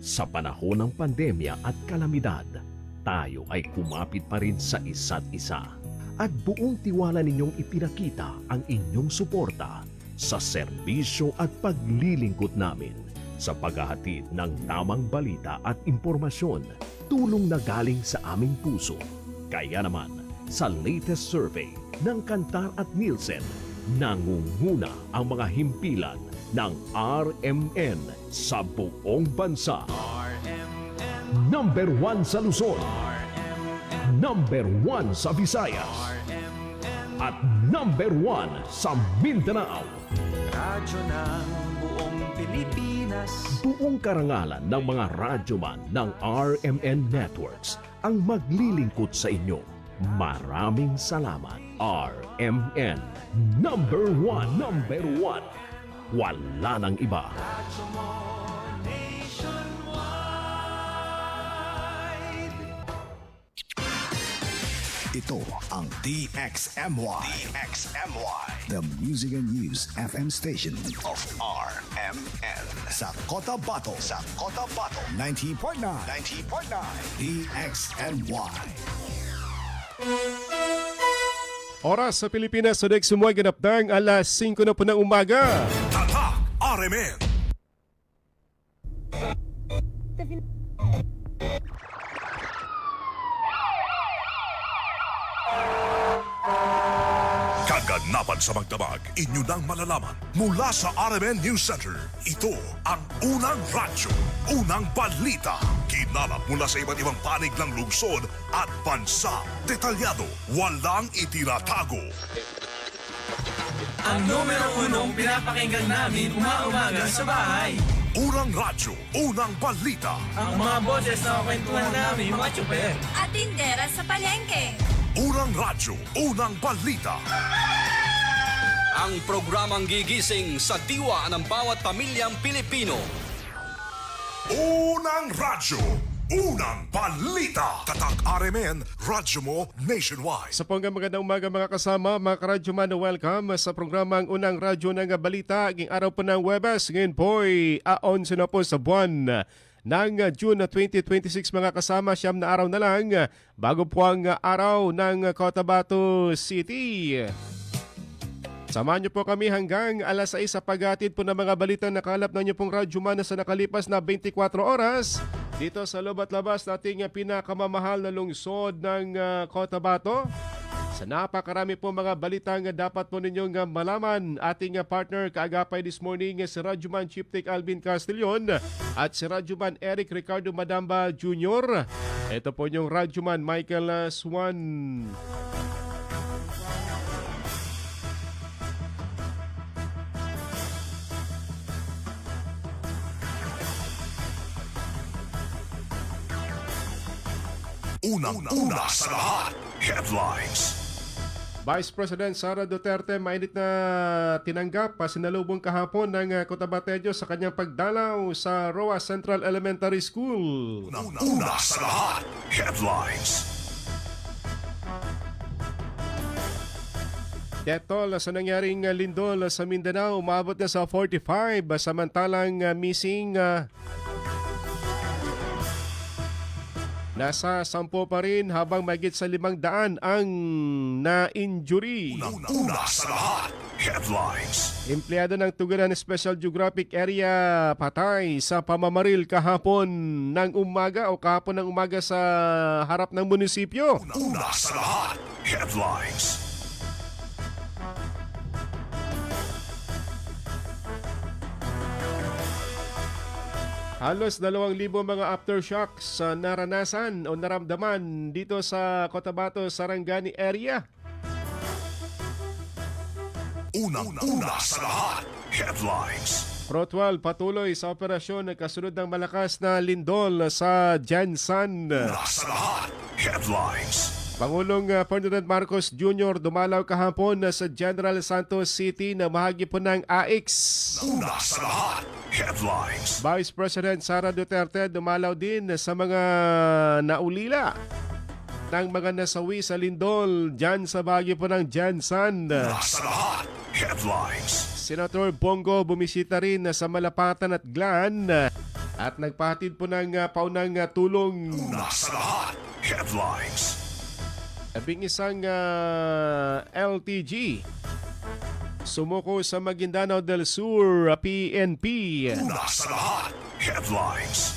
Sa panahon ng pandemya at kalamidad, tayo ay kumapit pa rin sa isa't isa. At buong tiwala ninyong ipinakita ang inyong suporta sa serbisyo at paglilingkod namin sa paghahatid ng tamang balita at impormasyon, tulong na galing sa aming puso. Kaya naman, sa latest survey ng Kantar at Nielsen, nangunguna ang mga himpilan ng RMN sa buong bansa. Number 1 sa Luzon, Number 1 sa Visayas, at Number 1 sa Mindanao. Radyo ng buong Pilipinas. Buong karangalan ng mga radyoman ng RMN Networks ang maglilingkod sa inyo. Maraming salamat, RMN. Number 1, Number 1. Wala nang iba. Radyo mo nationwide. Ito ang DXMY. The Music and News FM station of RMN. Sa Cotabato. 90.9. DXMY. Oras sa Pilipinas, sa sumuay ganap ng alas 5 na po ng umaga. Tatak RMN. Kaganapan sa magdamag, inyo nang malalaman mula sa RMN News Center. Ito ang unang radyo, unang balita. Kinalap mula sa iba't ibang panig ng lungsod at bansa. Detalyado, walang itinatago. Ang numero unong pinapakinggan namin umaumaga sa bahay. Unang radyo, unang balita. Ang mga boses na kwentuhan namin mga tsuper. At tindera sa palengke. Unang radyo, unang balita. Ang programang gigising sa diwa ng bawat pamilyang Pilipino. Unang radyo, unang balita. Tatak RMN, radyo mo nationwide. Sa ponggang magandang umaga mga kasama, mga karadyoman, welcome sa programang Unang Radyo ng Balita. Aging araw po ng Huwebes, ngayon po'y 11 na po sa buwan ng June 2026 mga kasama. Siyam na araw na lang bago po ang araw ng Cotabato City. Samahan niyo po kami hanggang alas 6 sa paghatid po ng mga balita na kalap ng niyo pong radyo man sa nakalipas na 24 oras dito sa loob at labas nating pinakamamahal na lungsod ng Cotabato. Sa napakarami po mga balitang dapat po ninyong malaman, ating partner kaagapay this morning si Radyoman Chief Tech Alvin Castillon at si Radyoman Eric Ricardo Madamba Jr. Ito po yung Radyoman Michael Swan. Unang-una sa lahat, headlines. Vice President Sara Duterte mainit na tinanggap sinalubong kahapon ng Cotabateño sa kanyang pagdalaw sa Roa Central Elementary School. Unang-una sa lahat, headlines. Death toll sa nangyaring lindol sa Mindanao umabot na sa 45 samantalang missing nasa 10 pa rin habang mahigit sa 500 ang na-injury. Unang-una sa lahat, headlines. Empleyado ng Tugunan Special Geographic Area patay sa pamamaril kahapon ng umaga o kahapon ng umaga sa harap ng munisipyo. Unang-una sa lahat, headlines. Halos 2,000 mga aftershocks naranasan o naramdaman dito sa Cotabato, Sarangani area. Unang-una sa lahat, headlines. Protwal patuloy sa operasyon ng kasunod ng malakas na lindol sa Jansan. Una sa lahat, headlines. Pangulong Ferdinand Marcos Jr. dumalaw kahapon sa General Santos City na bahagi po ng AIX. Una sa lahat, headlines. Vice President Sara Duterte dumalaw din sa mga naulila ng mga nasawi sa lindol dyan sa bahagi po ng Jansan. Una sa lahat, headlines. Senator Bongo bumisita rin sa Malapatan at Glan at nagpahatid po ng paunang tulong. Una sa lahat, headlines. Labing isang LTG sumuko sa Maguindanao del Sur PNP. Una sa lahat, headlines.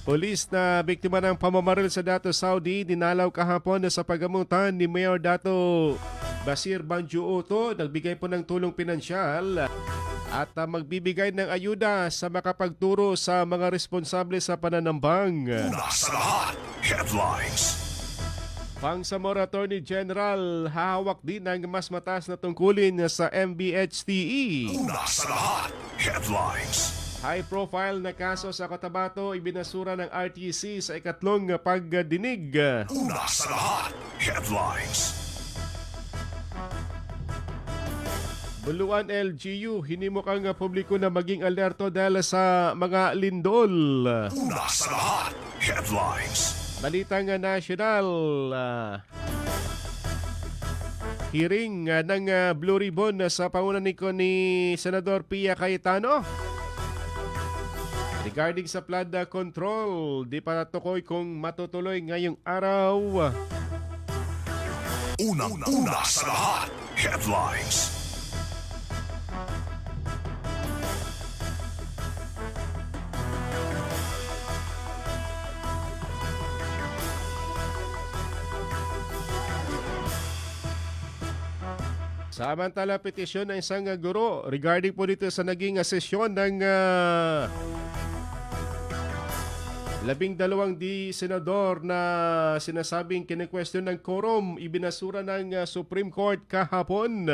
Polis na biktima ng pamamaril sa Dato Saudi dinalaw kahapon sa paggamutan ni Mayor Dato Basir Banjuoto. Nagbigay po ng tulong pinansyal at magbibigay ng ayuda sa makapagturo sa mga responsable sa pananambang. Una sa lahat, headlines. Pangsamoro Attorney General hahawak din ng mas mataas na tungkulin sa MBHTE. Una sa lahat, headlines. High-profile na kaso sa Cotabato ibinasura ng RTC sa ikatlong pagdinig. Una sa lahat, headlines. Buluan LGU, hinimok ang publiko na maging alerto dahil sa mga lindol. Una sa lahat, headlines. Balitang national, hearing ng Blue Ribbon sa pangunan ni Senador Pia Cayetano. Regarding sa flood control, di pa natukoy kung matutuloy ngayong araw. Unang-una sa lahat, headlines. Samantala, petisyon ng isang guro regarding po dito sa naging sesyon ng 12 di senador na sinasabing kine-question ng quorum ibinasura ng Supreme Court kahapon.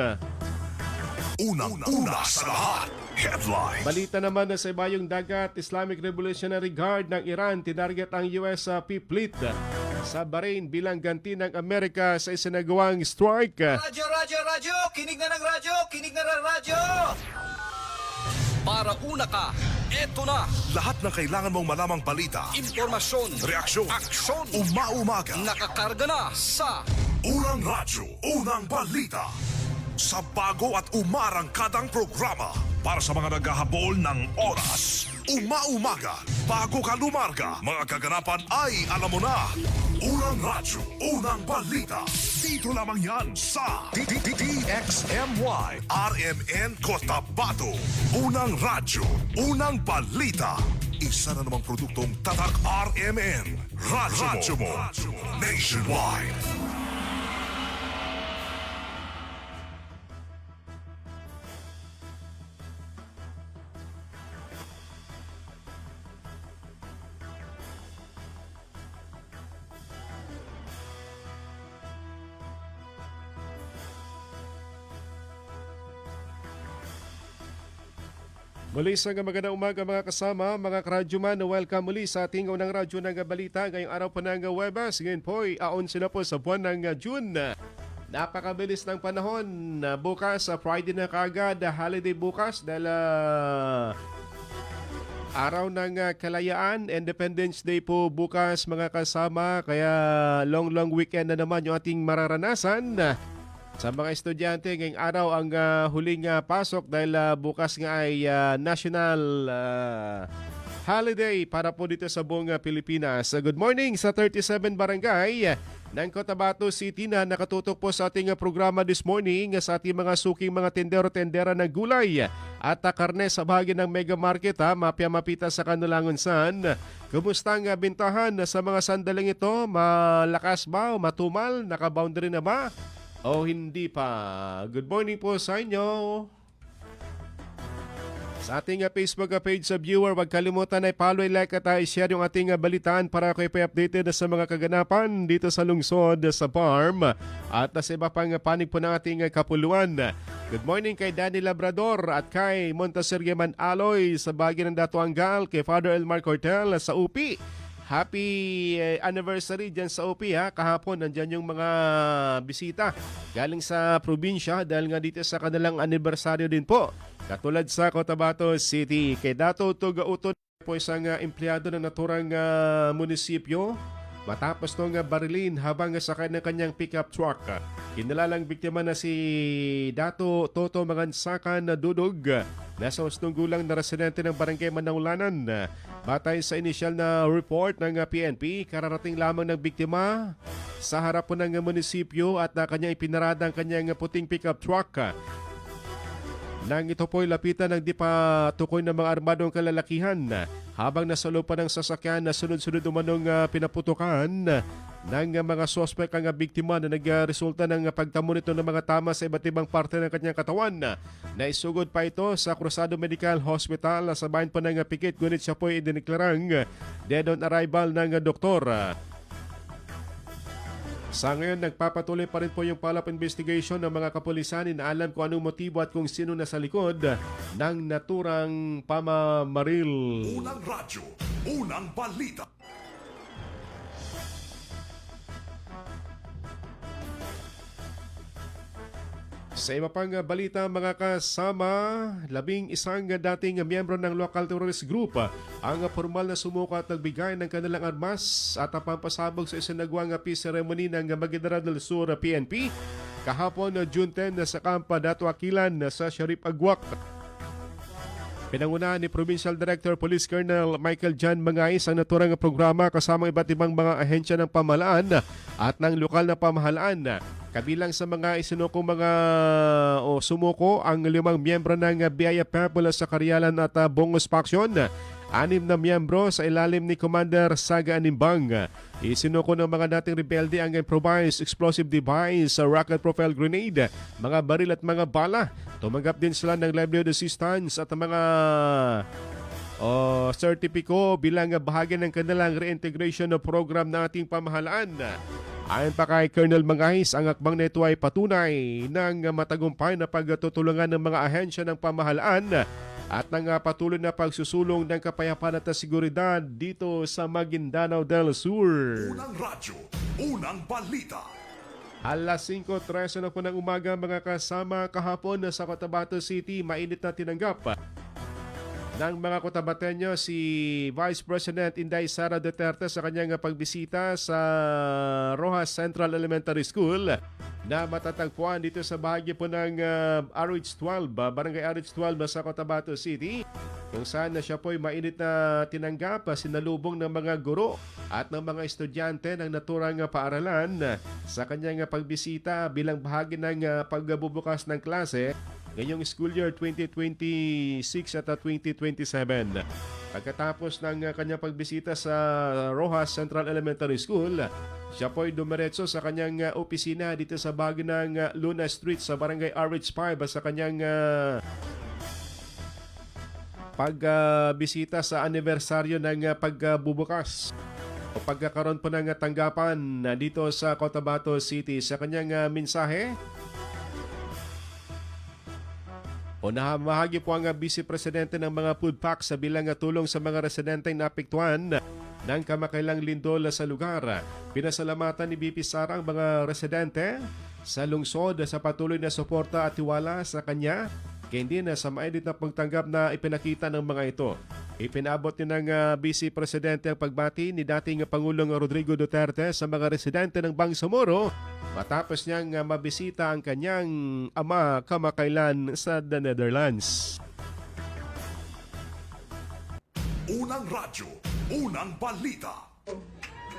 Unang-una sa lahat, headlines. Balita naman na sa ibayong dagat, Islamic Revolutionary Guard ng Iran tinarget ang US Fifth Fleet sa Bahrain bilang ganti ng Amerika sa isinagawang strike. Radyo, radyo, radyo! Kinig na ng radyo! Kinig na ng radyo! Para una ka, eto na. Lahat ng kailangan mong malamang balita, Impormasyon, reaksyon, aksyon, umaumaga. nakakarga na sa Unang radyo, unang balita. Sa bago at umarangkadang programa para sa mga naghahabol ng oras. Umaumaga, bago ka lumarga, mga kaganapan ay alam mo na. Unang radyo, unang balita. Dito lamang yan sa DXMY RMN Cotabato. Unang radyo, unang balita. Isa na namang produktong Tatak RMN. Radyo mo. Nationwide. Muli sa magandang umaga mga kasama, mga karadyoman, welcome muli sa ating unang radyo ng balita ngayong araw po ng Huwebes. Ngayon po ay 11 na po sa buwan ng June. Napakabilis ng panahon. Bukas, Friday na kagad, holiday bukas dahil araw ng Kalayaan, Independence Day po bukas mga kasama. Kaya long weekend na naman yung ating mararanasan. Sa mga estudyante, ngayong araw ang huling pasok dahil bukas nga ay national holiday para po dito sa buong Pilipinas. Good morning sa 37 Barangay ng Cotabato City na nakatutok po sa ating programa this morning sa ating mga suking mga tendero-tendera ng gulay at karne sa bahagi ng Mega Market mapia-mapita sa Kanulangonsan. Kumusta ang bintahan sa mga sandaling ito? Malakas ba o matumal? Naka-boundary na ba? O hindi pa. Good morning po sa inyo. Sa ating Facebook page sa viewer, huwag kalimutan ay follow, like at i-share yung ating balitaan para kayo updated sa mga kaganapan dito sa lungsod sa farm at sa iba pang panig po ng ating kapuluan. Good morning kay Danny Labrador at kay Montasergeman Aloy sa bagay ng Dato Angal, kay Father Elmar Cortel sa UP. Happy anniversary dyan sa OP kahapon nandyan yung mga bisita galing sa probinsya dahil nga dito sa kanilang anibersaryo din po. Katulad sa Cotabato City. Kay Dato Tugauton po isang empleyado ng naturang munisipyo matapos nung barilin habang sakay ng kanyang pickup truck. Kinalalang biktima na si Dato Toto Mangansakan Dudog. Nasa 8 gulang na residente ng Barangay Manaulanan. Batay sa inisyal na report ng PNP, kararating lamang ng biktima sa harap po ng munisipyo at kanyang ipinarada ang kanyang puting pickup truck. Nang ito po'y lapitan ng di pa tukoy ng mga armadong kalalakihan habang nasa loob pa ng sasakyan na sunod-sunod umanong pinaputukan ng mga sospek ang biktima na nagresulta ng pagtamo nito ng mga tama sa iba't ibang parte ng kanyang katawan. Naisugod pa ito sa Cruzado Medical Hospital sa bayan pa ng pikit, ngunit siya po'y idineklarang dead on arrival ng doktor. Sa ngayon, nagpapatuloy pa rin po yung follow-up investigation ng mga kapulisan. Inaalam kung anong motibo at kung sino nasa likod ng naturang pamamaril. Unang radyo, unang balita. Sa iba pang balita mga kasama, 11 dating miyembro ng local terrorist group ang formal na sumuko at nagbigay ng kanilang armas at pampasabog sa isinagawang peace ceremony ng Maguindanao del Sur PNP kahapon June 10 sa Campa Dato Aquilan sa Sharif Agwak. Pinangunahan ni Provincial Director Police Colonel Michael John Mangais ang naturang programa kasama iba't ibang mga ahensya ng pamahalaan at ng lokal na pamahalaan. Kabilang sa mga isinukong mga sumuko ang 5 miyembro ng BIFF mula sa Carialan at Bongos Faction, 6 na miyembro sa ilalim ni Commander Saga Animbang. Isinuko ng mga dating rebelde ang improvised explosive device, rocket profile grenade, mga baril at mga bala. Tumanggap din sila ng livelihood assistance at mga sertipiko bilang bahagi ng kanilang reintegration program ng ating pamahalaan. Ayon pa kay Colonel Mangais, ang akbang nito ay patunay ng matagumpay na pagtutulungan ng mga ahensya ng pamahalaan at ng patuloy na pagsusulong ng kapayapaan at seguridad dito sa Maguindanao del Sur. Unang radyo, unang balita. Alas 5:13 na po ng umaga mga kasama, kahapon sa Cotabato City, mainit na tinanggap ng mga Cotabateño si Vice President Inday Sara Duterte sa kanyang pagbisita sa Rojas Central Elementary School na matatagpuan dito sa bahagi po ng RH12, Barangay RH12 sa Cotabato City, kung saan na siya po'y mainit na tinanggap, sinalubong ng mga guro at ng mga estudyante ng naturang paaralan sa kanyang pagbisita bilang bahagi ng pagbubukas ng klase ngayong school year 2026 at 2027. Pagkatapos ng kanyang pagbisita sa Rojas Central Elementary School, siya po'y dumiretso sa kanyang opisina dito sa bahagi ng Luna Street sa Barangay RH5 sa kanyang pagbisita sa anibersaryo ng pagbubukas o pagkakaroon po ng tanggapan dito sa Cotabato City. Sa kanyang mensahe, Unahahagi po ang Vice Presidente ng mga food packs sa bilang tulong sa mga residenteng naapektuhan ng kamakailang lindol sa lugar. Pinasalamatan ni BP Sara ang mga residente sa lungsod sa patuloy na suporta at tiwala sa kanya, kaya hindi na sa mainit na pagtanggap na ipinakita ng mga ito. Ipinabot din ng Vice Presidente ang pagbati ni dating Pangulong Rodrigo Duterte sa mga residente ng Bangsamoro matapos niyang mabisita ang kanyang ama kamakailan sa the Netherlands. Unang radyo, unang balita.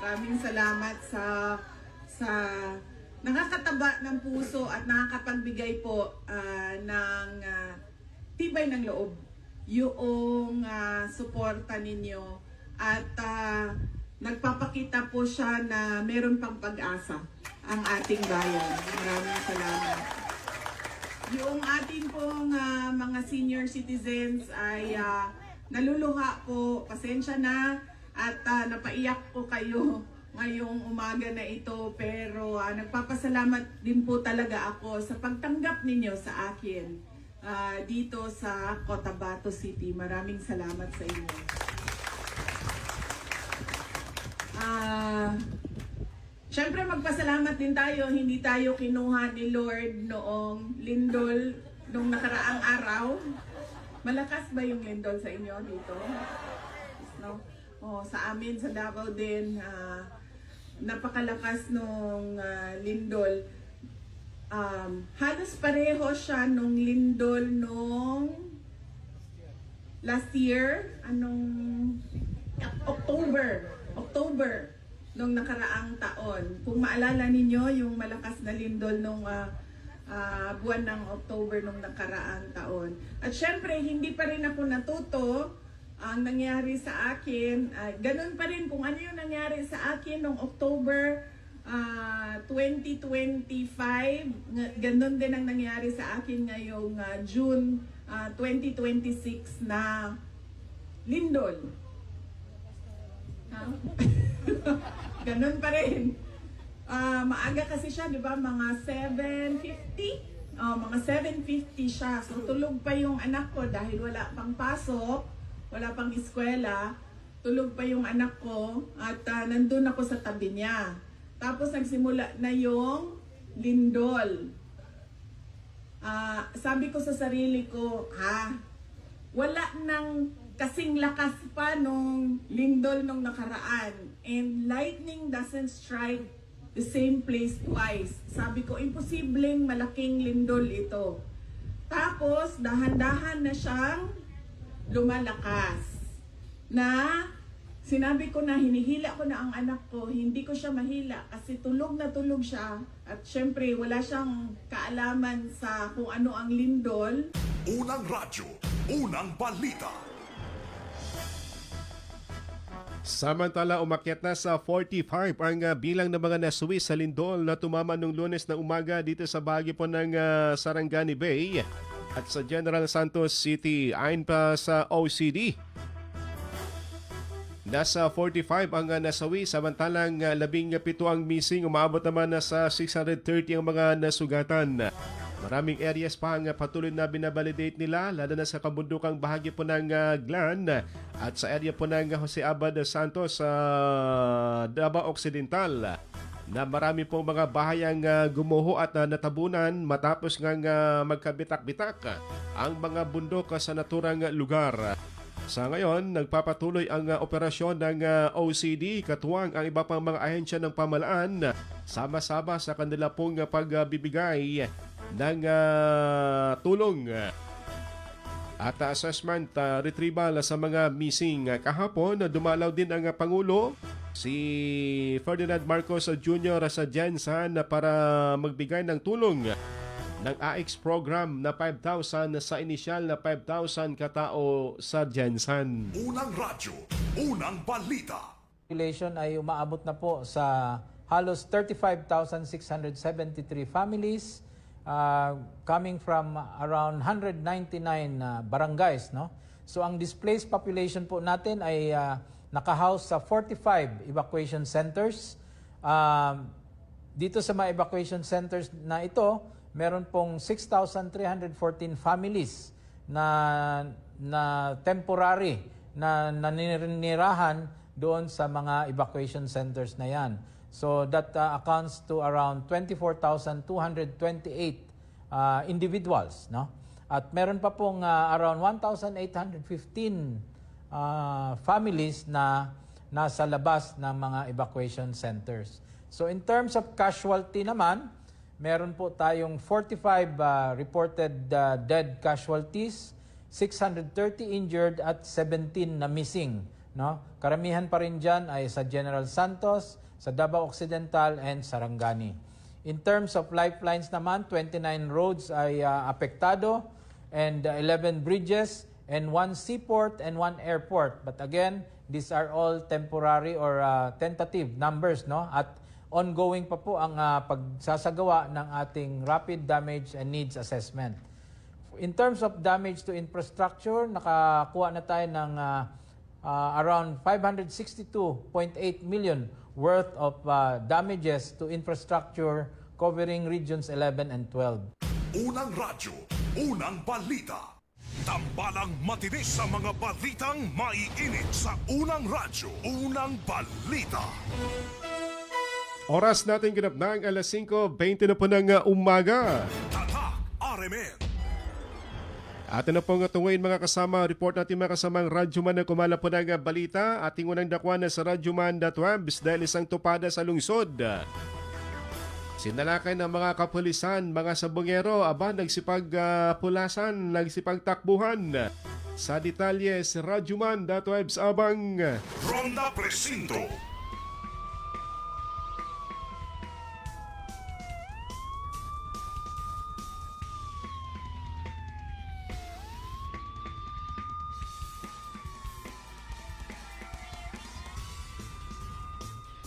Maraming salamat sa nakakataba ng puso at nakakapagbigay po ng tibay ng loob yung suporta ninyo at nagpapakita po siya na meron pang pag-asa ang ating bayan. Maraming salamat. Yung ating pong mga senior citizens ay naluluha po, pasensya na at napaiyak po kayo ngayong umaga na ito, pero nagpapasalamat din po talaga ako sa pagtanggap ninyo sa akin dito sa Cotabato City. Maraming salamat sa inyo. Siyempre magpasalamat din tayo, hindi tayo kinuha ni Lord noong lindol nung nakaraang araw. Malakas ba yung lindol sa inyo dito? No? Sa amin sa Davao din, napakalakas nung lindol. Halos pareho siya nung lindol nung last year. October nung nakaraang taon. Kung maalala ninyo yung malakas na lindol nung buwan ng October nung nakaraang taon. At syempre, hindi pa rin ako natuto. Ang nangyari sa akin, ganun pa rin kung ano yung nangyari sa akin nung October 2025, ganun din ang nangyari sa akin ngayong June 2026 na lindol. Ganun pa rin. Maaga kasi siya, di ba? Mga 7:50? Mga 7:50 siya. So tulog pa yung anak ko dahil wala pang pasok, wala pang eskwela. Tulog pa yung anak ko at nandun ako sa tabi niya. Tapos nagsimula na yung lindol. Sabi ko sa sarili ko, wala nang kasing lakas pa nung lindol nung nakaraan. And lightning doesn't strike the same place twice. Sabi ko, imposibleng malaking lindol ito. Tapos, dahan-dahan na siyang lumalakas. Na, sinabi ko na hinihila ko na ang anak ko, hindi ko siya mahila kasi tulog na tulog siya. At syempre, wala siyang kaalaman sa kung ano ang lindol. Unang radyo, unang balita. Samantala, umakyat na sa 45 ang bilang ng mga nasuwi sa lindol na tumama nung Lunes na umaga dito sa bahagi po ng Sarangani Bay at sa General Santos City. Ayon pa sa OCD, nasa 45 ang nasawi, samantalang 17 ang missing. Umabot naman na sa 630 ang mga nasugatan. Maraming areas pa ang patuloy na binabalidate nila, lalo na sa kabundukang bahagi po ng Glan at sa area po ng Jose Abad Santos sa Davao Occidental, na marami pong mga bahayang gumuho at natabunan matapos ngang magkabitak-bitak ang mga bundok sa naturang lugar. Sa ngayon, nagpapatuloy ang operasyon ng OCD, katuwang ang iba pang mga ahensya ng pamahalaan, sama-sama sa kanila pong pagbibigay ng tulong at assessment retrieval sa mga missing. Kahapon, dumalaw din ang Pangulo, si Ferdinand Marcos Jr. sa Jensan para magbigay ng tulong ng AX program na 5,000 sa inisyal na 5,000 katao sa Jensan. Unang radyo, unang balita. Population ay umaabot na po sa halos 35,673 families, coming from around 199 barangays, no? So ang displaced population po natin ay nakahouse sa 45 evacuation centers. Dito sa mga evacuation centers na ito, meron pong 6,314 families na temporary na naninirahan doon sa mga evacuation centers na yan. So that accounts to around 24,228 individuals, no? At meron pa pong around 1,815 families na nasa labas ng mga evacuation centers. So in terms of casualty naman, meron po tayong 45 reported dead casualties, 630 injured at 17 na missing, no? Karamihan pa rin dyan ay sa General Santos, sa Davao Occidental and Sarangani. In terms of lifelines naman, 29 roads ay apektado and 11 bridges and 1 seaport and 1 airport. But again, these are all temporary or tentative numbers, no? At ongoing pa po ang pagsasagawa ng ating rapid damage and needs assessment. In terms of damage to infrastructure, nakakuha na tayo ng around 562.8 million worth of damages to infrastructure covering regions 11 and 12. Unang radyo, unang balita. Tambalang matinis sa mga balitang maiinit sa unang radyo, unang balita. Oras natin ganap na ang alas 5:20 na po ng umaga. Tatak RMN. At na pong tunguin mga kasama, report natin mga kasamang Radyoman na kumala po ng balita. Ating unang dakwan na sa radyoman.webs dahil isang tupada sa lungsod. Sinalakay ng mga kapulisan, mga sabongero, nagsipagpulasan, nagsipagtakbuhan Sa detalye si Rajuman Datwebs Abang. Ronda Presinto.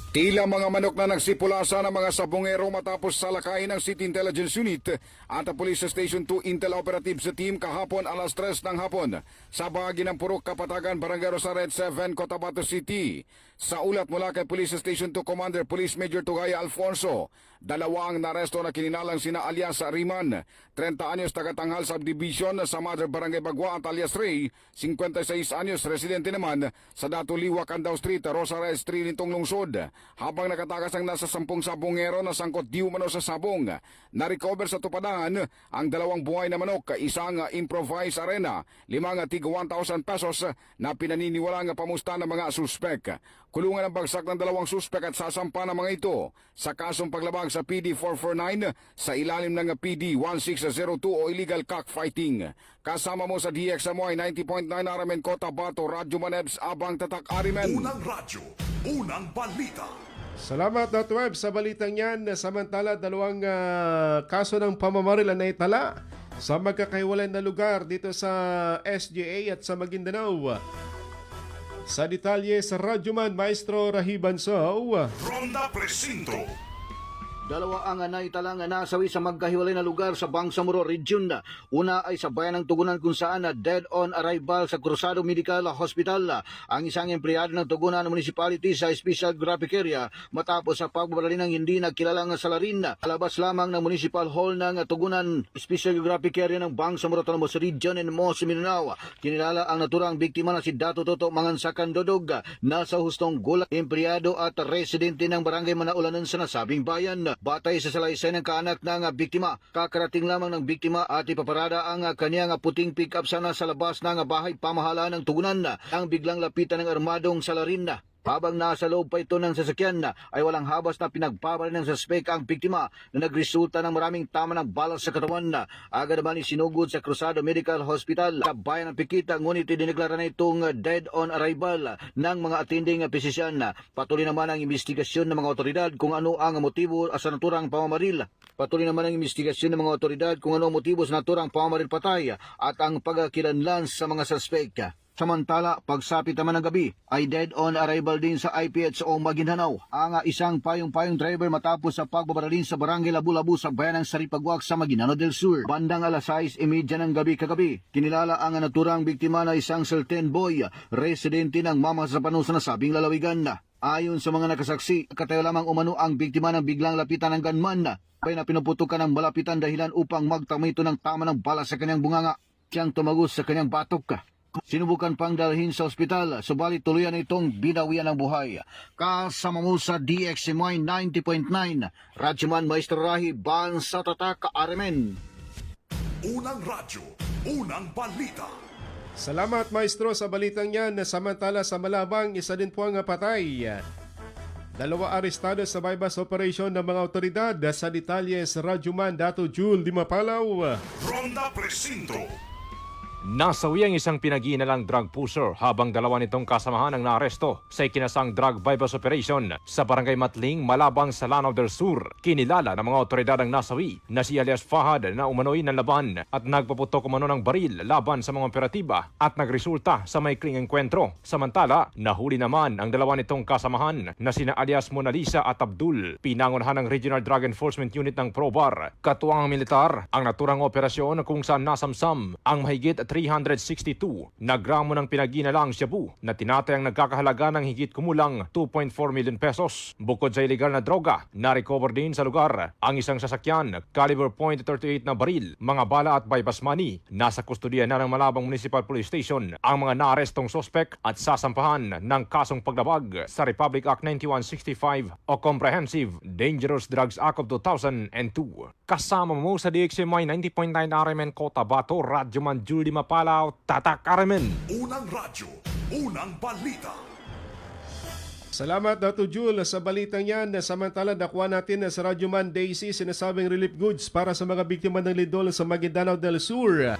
Tila mga manok na nagsipulasa ng mga sabongero matapos salakayin ng City Intelligence Unit at ang Police Station 2 Intel Operatives Team kahapon alas 3 ng hapon sa bahagi ng Purok Kapatagan, Barangay Rosaret 7, Cotabato City. Sa ulat mula kay Police Station 2 Commander Police Major Tugaya Alfonso, dalawa ang naresto na kininalang sina alias Riman, 30 anyos taga-Tanghal Subdivision sa Mother Barangay Bagwa at alias Ray, 56 anyos residente naman sa Datu Liwa, Candao Street, Rosaret 3 nitong lungsod. Habang nakatakas ang nasa 10 sabongero na sangkot di umano sa sabong, na-recover sa tupadan ang 2 buhay na manok, isang improvised arena, 5 tig 1,000 pesos na pinaniniwalang pamusta ng mga suspek. Kulungan ang bagsak ng 2 suspek at sasampa ng mga ito sa kasong paglabag sa PD 449 sa ilalim ng PD 1602 o illegal cockfighting. Kasama mo sa DXMY 90.9 RMN Cotabato, Radyo Manebs Abang Tatak Arimen. Unang radyo, unang balita. Salamat Datweb sa balitang yan. Samantala, 2 kaso ng pamamaril na naitala sa magkakahiwalay na lugar dito sa SGA at sa Maguindanao. Sa detalye sa Radyoman Maestro Rahiban Sow. Ronda Presinto. Dalawa ang naitalang nasawi sa magkahiwalay na lugar sa Bangsamoro Region. Una ay sa bayan ng Tugunan kung saan dead on arrival sa Cruzado Medical Hospital ang isang empleyado ng Tugunan Municipality sa Special Graphic Area matapos sa pagbabalin ng hindi nagkilalang salarin. Alabas lamang ng Municipal Hall ng Tugunan Special Graphic Area ng Bangsamoro Autonomous Region in Mos, Mindanao. Kinilala ang naturang biktima na si Dato Toto Mangansakan Dodog, nasa hustong gulat, empleyado at residente ng Barangay Manaulanan sa nasabing bayan. Batay sa salaysay ng kaanak ng biktima, kakarating lamang ng biktima at ipaparada ang kanyang puting pick-up sana sa labas ng bahay pamahalaan ng Tugunan ang biglang lapitan ng armadong salarin. Habang nasa loob pa ito ng sasakyan ay walang habas na pinagpaparin ng suspek ang biktima na nagresulta ng maraming tama ng balas sa katawan. Agad naman isinugod sa Cruzado Medical Hospital sa bayan ng Pikita, ngunit dineklara na itong dead on arrival ng mga attending physician. Patuloy naman ang investigasyon ng mga otoridad kung ano ang motibo sa naturang pamamaril. Patuloy naman ang investigasyon ng mga otoridad kung ano ang motibo sa naturang pamamaril patay at ang pagkilanlan sa mga suspek. Samantala, pagsapit naman ng gabi ay dead on arrival din sa IPHO Maguindanao ang isang payong-payong driver matapos sa pagbabaralin sa Barangay Labu-Labu sa bayan ng Saripagwak sa Maguindanao del Sur. Bandang alas 6:30 ng gabi kagabi, kinilala ang naturang biktima na isang Sultan Boy, residente ng Mama sa Pano sa nasabing lalawigan. Ayon sa mga nakasaksi, katayo lamang umano ang biktima ng biglang lapitan ng gunman. Kaya na pinuputukan ng malapitan dahilan upang magtama ito ng tama ng bala sa kanyang bunganga. Siyang tumagos sa kanyang batok. Sinubukan pang dalhin sa ospital, subalit tuluyan itong binawian ng buhay. Kasama mo sa DXMY 90.9, Radyoman Maestro Rahi, Bansa Tatak Arimen. Unang radyo, unang balita. Salamat Maestro sa balitang yan. Samantala sa Malabang, isa din po ang patay. 2 arestado sa bypass operation ng mga otoridad. Sa detalye sa Radyoman Dato Jul Dimapalaw. Ronda Presinto. Nasawi ang isang pinag-iinalang drug pusher habang 2 nitong kasamahan ang naaresto sa ikinasang drug bypass operation sa Barangay Matling, Malabang sa Lanao del Sur. Kinilala ng mga otoridad ang nasawi na si alias Fahad na umano'y ng laban at nagpaputok umano ng baril laban sa mga operatiba at nagresulta sa maikling engkwentro. Samantala, nahuli naman ang 2 nitong kasamahan na sina alias Mona Lisa at Abdul. Pinangunahan ng Regional Drug Enforcement Unit ng PROBAR. Katuwang militar ang naturang operasyon kung saan nasamsam ang mahigit 362 na gramo ng pinag-inalang shabu na tinatayang nagkakahalaga ng higit kumulang 2.4 million pesos. Bukod sa illegal na droga, na-recover din sa lugar ang isang sasakyan, caliber .38 na baril, mga bala at bypass money. Nasa kustodiya na ng Malabang Municipal Police Station ang mga naarestong sospek at sasampahan ng kasong paglabag sa Republic Act 9165 o Comprehensive Dangerous Drugs Act of 2002. Kasama mo sa DXMY 90.9 RMN Cotabato, Radyoman Julie Mapalaw, Tatak Arimen. Unang radyo, unang balita. Salamat Dato Jul sa balitang yan. Samantala, nakuha natin sa Radyoman Daisy sinasabing relief goods para sa mga biktima ng lindol sa Maguindanao del Sur.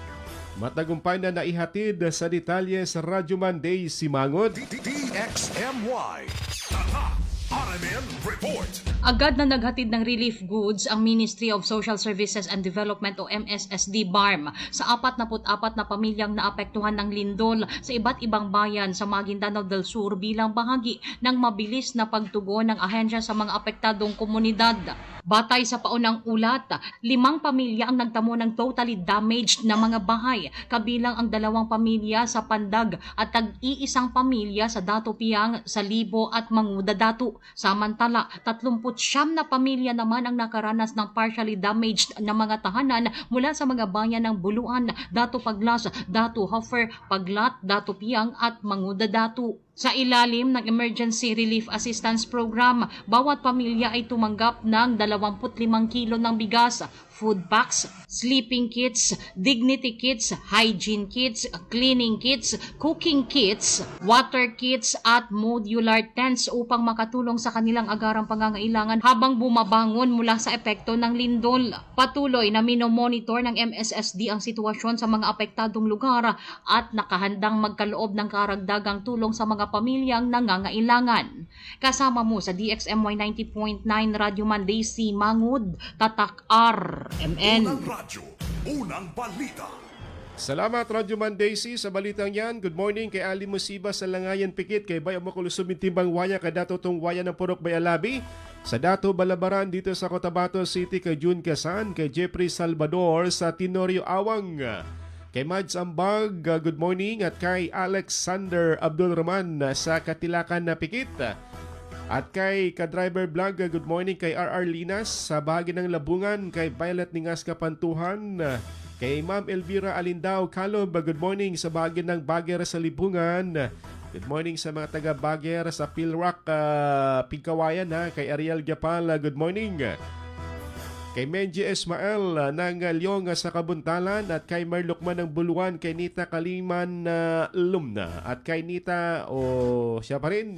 Matagumpay na naihatid sa detalye sa Radyo Monday si Mangod. DXMY. Tata RMN Report. Agad na naghatid ng relief goods ang Ministry of Social Services and Development o MSSD BARM sa 44 na pamilyang naapektuhan ng lindol sa iba't ibang bayan sa Maguindanao del Sur bilang bahagi ng mabilis na pagtugon ng ahensya sa mga apektadong komunidad. Batay sa paunang ulat, 5 pamilya ang nagtamo ng totally damaged na mga bahay, kabilang ang 2 pamilya sa Pandag at tag-iisang pamilya sa Dato Piang, sa Libo at Manguda Datu. Samantala, 39 na pamilya naman ang nakaranas ng partially damaged na mga tahanan mula sa mga bayan ng Buluan, Dato Paglas, Dato Hofer, Paglat, Dato Piang at Manguda Datu. Sa ilalim ng Emergency Relief Assistance Program, bawat pamilya ay tumanggap ng 25 kilo ng bigas, food packs, sleeping kits, dignity kits, hygiene kits, cleaning kits, cooking kits, water kits at modular tents upang makatulong sa kanilang agarang pangangailangan habang bumabangon mula sa epekto ng lindol. Patuloy na minomonitor ng MSSD ang sitwasyon sa mga apektadong lugar at nakahandang magkaloob ng karagdagang tulong sa mga pamilyang nangangailangan. Kasama mo sa DXMY 90.9 Radio Monday si Mangud, Tatak RMN. Unang radyo, unang balita. Salamat Radyo Mandaisi sa balitang yan. Good morning kay Ali Musiba sa Langayan Pikit, kay Bayo Makulusubin Timbang Waya, kay Dato Tong Waya ng Purok Bayalabi, sa Dato Balabaran dito sa Cotabato City, kay June Casan, kay Jeffrey Salvador sa Tenorio Awang, kay Mads Ambag, good morning, at kay Alexander Abdul Rahman sa Katilakan na Pikit. At kay Ka-Driver Vlog, good morning kay RR Linas sa bahagi ng Labungan, kay Violet Ningas Kapantuhan, kay Ma'am Elvira Alindao Kalob, good morning sa bahagi ng Baguer sa Libungan. Good morning sa mga taga Baguer sa Pilrock, Pigkawayan, kay Ariel Gapal, good morning. Kay Menji Ismael ng Lyong sa Kabuntalan, at kay Marlukman ng Buluan, kay Nita Kaliman Lumna, at kay Nita, siya pa rin.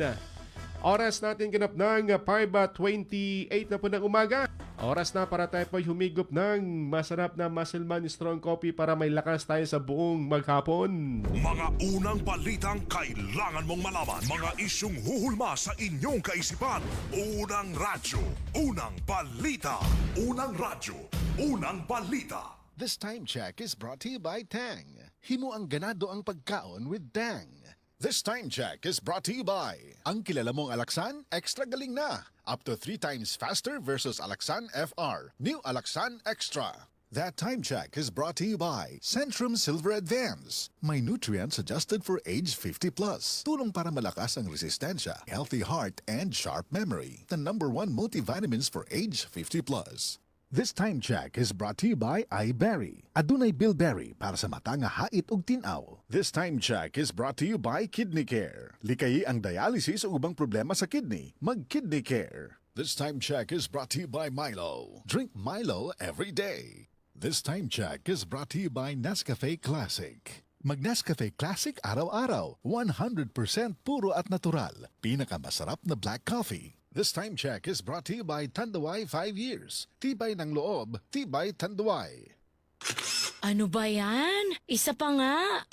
Oras natin ganap ng 5:28 na po ng umaga. Oras na para tayo po humigop ng masarap na Muscleman Strong Coffee para may lakas tayo sa buong maghapon. Mga unang balitang kailangan mong malaman. Mga isyung huhulma sa inyong kaisipan. Unang radyo, unang balita. Unang radyo, unang balita. This time check is brought to you by Tang. Himo ang ganado ang pagkaon with Tang. This time check is brought to you by ang kilala mong Alaksan, extra galing na. Up to 3 times faster versus Alaksan FR. New Alaksan Extra. That time check is brought to you by Centrum Silver Advance. May nutrients adjusted for age 50 plus. Tulong para malakas ang resistensya, healthy heart, and sharp memory. The #1 multivitamins for age 50 plus. This time check is brought to you by iBerry. Adunay bilberry para sa mata nga hait ug tin-aw. This time check is brought to you by Kidney Care. Likayi ang dialysis o ubang problema sa kidney. Mag-Kidney Care. This time check is brought to you by Milo. Drink Milo every day. This time check is brought to you by Nescafe Classic. Mag-Nescafe Classic araw-araw. 100% puro at natural. Pinakamasarap na black coffee. This time check is brought to you by Tanduay 5 years. Tibay ng loob, tibay Tanduay. Ano ba yan? Isa pa nga.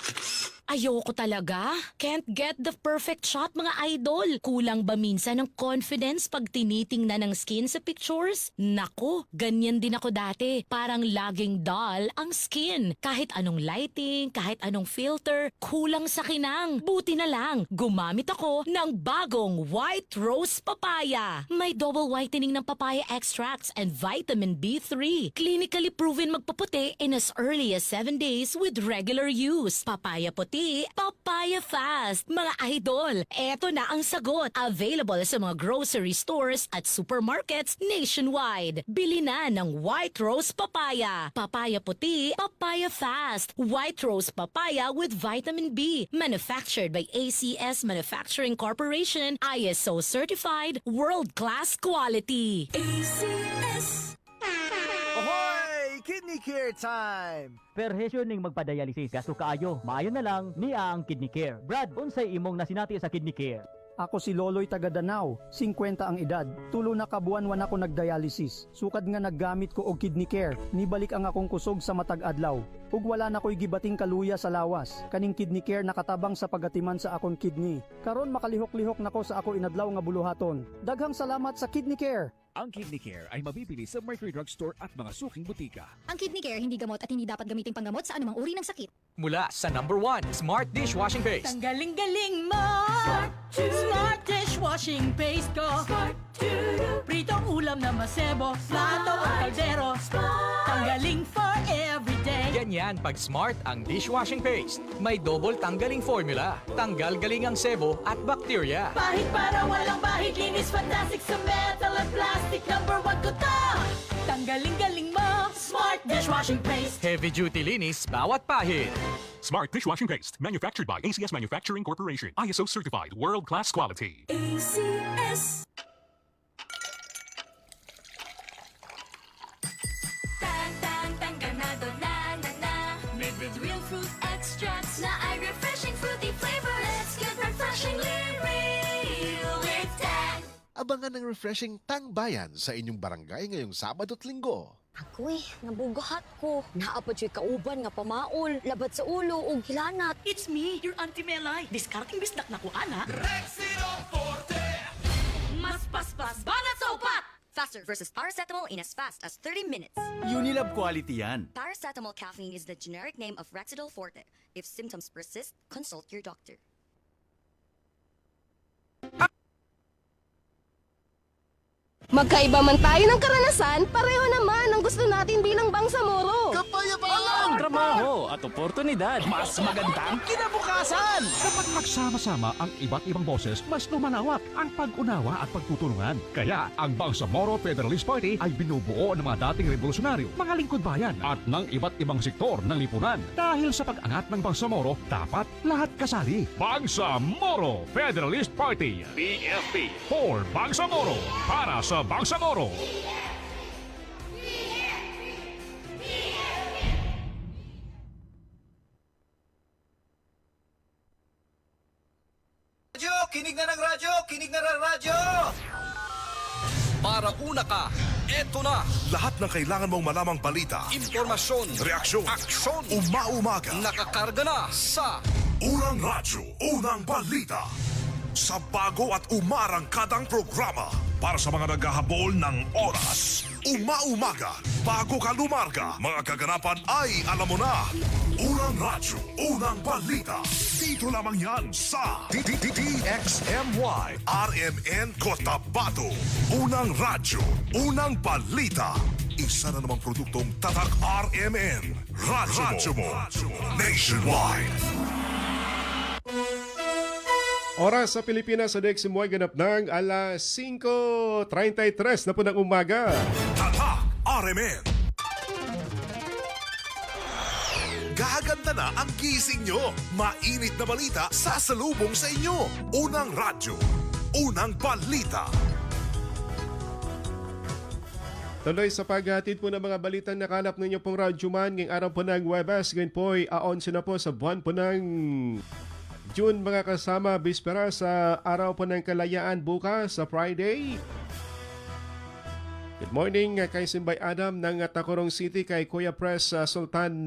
Ayoko talaga. Can't get the perfect shot, mga idol. Kulang ba minsan ng confidence pag tinitingnan ng skin sa pictures? Nako, ganyan din ako dati. Parang laging dull ang skin. Kahit anong lighting, kahit anong filter, kulang sa kinang. Buti na lang, gumamit ako ng bagong White Rose Papaya. May double whitening ng papaya extracts and vitamin B3. Clinically proven magpaputi in as early as 7 days with regular use. Papaya puti, papaya fast. Mga idol, eto na ang sagot. Available sa mga grocery stores at supermarkets nationwide. Bili na ng White Rose Papaya. Papaya puti, papaya fast. White Rose Papaya with vitamin B. Manufactured by ACS Manufacturing Corporation. ISO certified, world-class quality. ACS. Ahoy! Kidney Care time! Perhesyo ning magpadialysis kaso kaayo, maayo na lang niya ang Kidney Care. Brad, unsay imong nasinati sa Kidney Care? Ako si Loloy taga Danao, 50 ang edad. Tulo na kabuan-wan ako nagdialysis. Sukad nga naggamit ko og kidney care, nibalik ang akong kusog sa matag adlaw. Ug wala na ko'y gibating kaluya sa lawas. Kaning kidney care nakatabang sa pagatiman sa akong kidney. Karon makalihok-lihok nako sa ako inadlaw nga buluhaton. Daghang salamat sa kidney care. Ang Kidney Care ay mabibili sa Mercury Drugstore at mga suking butika. Ang Kidney Care hindi gamot at hindi dapat gamiting panggamot sa anumang uri ng sakit. Mula sa number 1, Smart Dishwashing Paste. Tanggaling-galing mo! Smart dishwashing paste ko! Pritong ulam na masebo, plato o kaldero. Tanggaling for everyday. Ganyan pag Smart ang dishwashing paste. May double tanggaling formula. Tanggal galing ang sebo at bakterya. Bahid para walang bahid, linis fantastic sa metal at plastic. Number 1 ko to! Tanggaling-galing mo! Smart dishwashing paste. Heavy duty linis bawat pahid. Smart Dishwashing Paste, manufactured by ACS Manufacturing Corporation. ISO certified, world-class quality. ACS. Tang ganado na na na. Made with real fruit extracts na ay refreshing fruity flavor. Let's get refreshingly real with Tang. Abangan ng refreshing Tang Bayan sa inyong barangay ngayong Sabado at Linggo. Ako nabugahat ko. Naapod siya kauban nga pamaol, labat sa ulo o hilanat. It's me, your Auntie Melay. Discarding bisdak na ko, ana. Mas paspas, banat sa upat! Faster versus paracetamol in as fast as 30 minutes. Unilab quality yan. Paracetamol caffeine is the generic name of Rexidol Forte. If symptoms persist, consult your doctor. Magkaiba man tayo ng karanasan, pareho naman ang gusto natin bilang Bangsamoro. Kapayapaan! Trabaho at oportunidad. Mas magandang kinabukasan! Kapag magsama-sama ang iba't ibang boses, mas lumalawak ang pag-unawa at pagtutulungan. Kaya ang Bangsamoro Federalist Party ay binubuo ng mga dating revolusyonaryo, mga lingkod bayan at ng iba't ibang sektor ng lipunan. Dahil sa pag-angat ng Bangsamoro, dapat lahat kasali. Bangsamoro Federalist Party. BFP. For Bangsamoro. Para sa Bangsamoro. Radyo! Kinig na ng radyo! Kinig na ng radyo! Para una ka, eto na. Lahat ng kailangan mong malamang balita, Impormasyon, reaksyon, aksyon, umaumaga. nakakarga na sa Unang radyo, unang balita. Sa bago at umarangkadang programa para sa mga naghahabol ng oras. Umaumaga, bago ka lumarga, mga kaganapan ay alam mo na. Unang radyo, unang balita. Dito lamang yan sa DXMY RMN Cotabato. Unang radyo, unang balita. Isa na namang produktong Tatak RMN. Radyo mo. Nationwide. Oras sa Pilipinas sa DXMY ganap ng alas 5:33 na po ng umaga. Tatak RMN. Gaganda na ang gising nyo. Mainit na balita sasalubong sa inyo. Unang radyo, unang balita. Tuloy sa paghatid po ng mga balitang nakalap ninyo pong Radyo Man ngayong araw po ng Huwebes. Ngayon po ay aonse na po sa buwan po ng June, mga kasama, bispera sa araw po ng Kalayaan bukas sa Friday. Good morning kay Simbay Adam ng Tacorong City, kay Kuya Press Sultan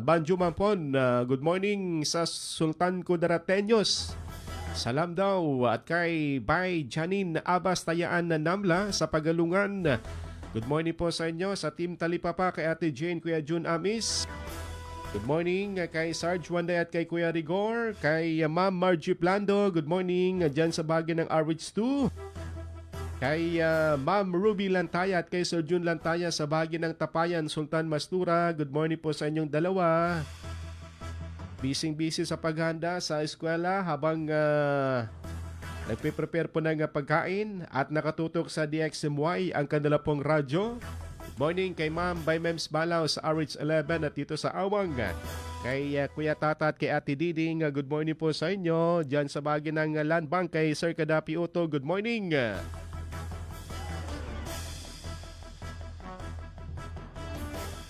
Banjo Mampon. Good morning sa Sultan Kudarateños. Salam daw. At kay Bay Janine Abbas Tayaan na Namla sa Pagalungan. Good morning po sa inyo, sa Team Talipapa, kay Ate Jane, Kuya June Amis. Good morning kay Sarge Wanday at kay Kuya Rigor, kay Ma'am Margie Plando. Good morning dyan sa bagay ng RH2. Kay Ma'am Ruby Lantaya at kay Sir June Lantaya sa bagay ng Tapayan, Sultan Mastura. Good morning po sa inyong dalawa. Busy sa paghanda sa eskwela habang nagpe-prepare po ng pagkain at nakatutok sa DXMY ang kanila pong radyo. Good morning kay Ma'am by Mems Balaw sa RH11 at dito sa Awang. Kay Kuya Tata at kay Ate Diding, good morning po sa inyo. Diyan sa bagay ng Land Bank kay Sir Kadapi Uto, good morning.